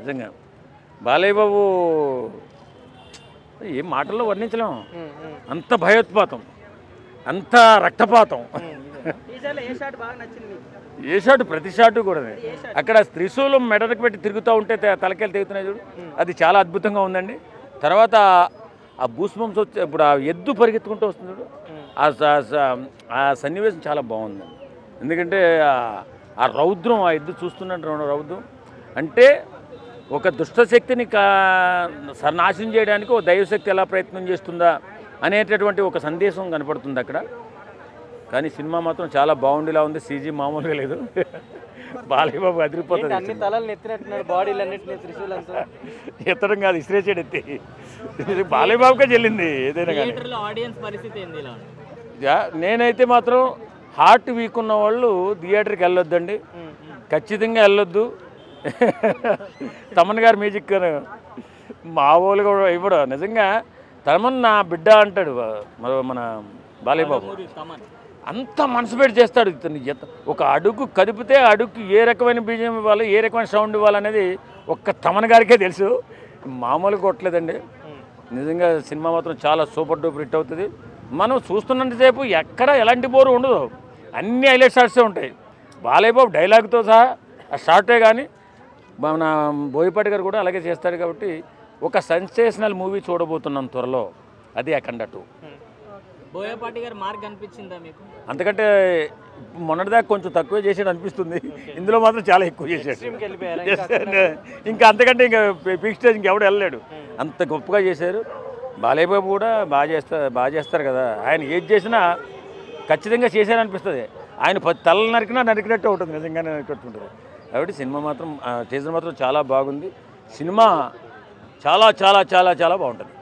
నిజంగా బాలయ్య బాబు ఏ మాటల్లో వర్ణించలేము, అంత భయోత్పాతం, అంత రక్తపాతం. ఏ షాట్ ప్రతి షాటు కూడా అక్కడ త్రిశూలం మెడకు పెట్టి తిరుగుతూ ఉంటే తలకాయలు తెగుతున్నాయి చూడు, అది చాలా అద్భుతంగా ఉందండి. తర్వాత ఆ భూస్మంస్ వచ్చి ఇప్పుడు ఆ ఎద్దు పరిగెత్తుకుంటూ వస్తుంది చూడు, ఆ సన్నివేశం చాలా బాగుందండి. ఎందుకంటే ఆ రౌద్రం, ఆ ఎద్దు చూస్తున్నట్టు రౌద్రం అంటే ఒక దుష్టశక్తిని నాశనం చేయడానికి ఒక దైవశక్తి ఎలా ప్రయత్నం చేస్తుందా అనేటటువంటి ఒక సందేశం కనపడుతుంది అక్కడ. కానీ సినిమా మాత్రం చాలా బాగుండేలా ఉంది, సీజీ మామూలుగా లేదు. బాలయ్య బాబు అదిరిపోతుంది. ఎత్తడం కాదు, ఇస్రేసాడు ఎత్తి. బాలయ్య బాబుకే చెల్లింది ఏదైనా కానీ. నేనైతే మాత్రం హార్ట్ వీక్ ఉన్న వాళ్ళు థియేటర్కి వెళ్ళొద్దండి, ఖచ్చితంగా వెళ్ళొద్దు. తమన్ గారు మ్యూజిక్ మామూలుగా ఇవ్వడు, నిజంగా తమన్ నా బిడ్డ అంటాడు మన బాలయ్య బాబు. అంత మనసు పెట్టి చేస్తాడు. ఇతను ఒక అడుగు కదిపితే అడుగుకి ఏ రకమైన బీజం ఇవ్వాలి, ఏ రకమైన సౌండ్ ఇవ్వాలనేది ఒక్క తమన్ గారికే తెలుసు, మామూలుగా కొట్టలేదండి. నిజంగా సినిమా మాత్రం చాలా సూపర్ డూపర్ హిట్ అవుతుంది. మనం చూస్తున్నంతసేపు ఎక్కడ ఎలాంటి బోరు ఉండదు, అన్ని హైలైట్ షాట్సే ఉంటాయి. బాలయ్య బాబు డైలాగ్తో సహా ఆ షార్టే కానీ మన బోయపాటి గారు కూడా అలాగే చేస్తారు. కాబట్టి ఒక సెన్సేషనల్ మూవీ చూడబోతున్నాం త్వరలో, అది అఖండ 2. బోయపాటి గారు మార్క్ అనిపించిందా మీకు? అంతకంటే మొన్నటిదాకా కొంచెం తక్కువే చేసాడు అనిపిస్తుంది, ఇందులో మాత్రం చాలా ఎక్కువ చేశాడు. ఇంకా అంతకంటే ఇంకా పీక్ స్టేజ్ ఇంకెవడు వెళ్ళలేడు, అంత గొప్పగా చేశారు. బాలయ్య బాబు కూడా బాగా చేస్తారు కదా, ఆయన ఏది చేసినా ఖచ్చితంగా చేశారనిపిస్తుంది. ఆయన తల నరికినట్టు ఉంటుంది, నిజంగానే నరికినట్టు ఉంటుంది. కాబట్టి సినిమా మాత్రం టీజర్ మాత్రం చాలా బాగుంది. సినిమా చాలా చాలా చాలా చాలా బాగుంటుంది.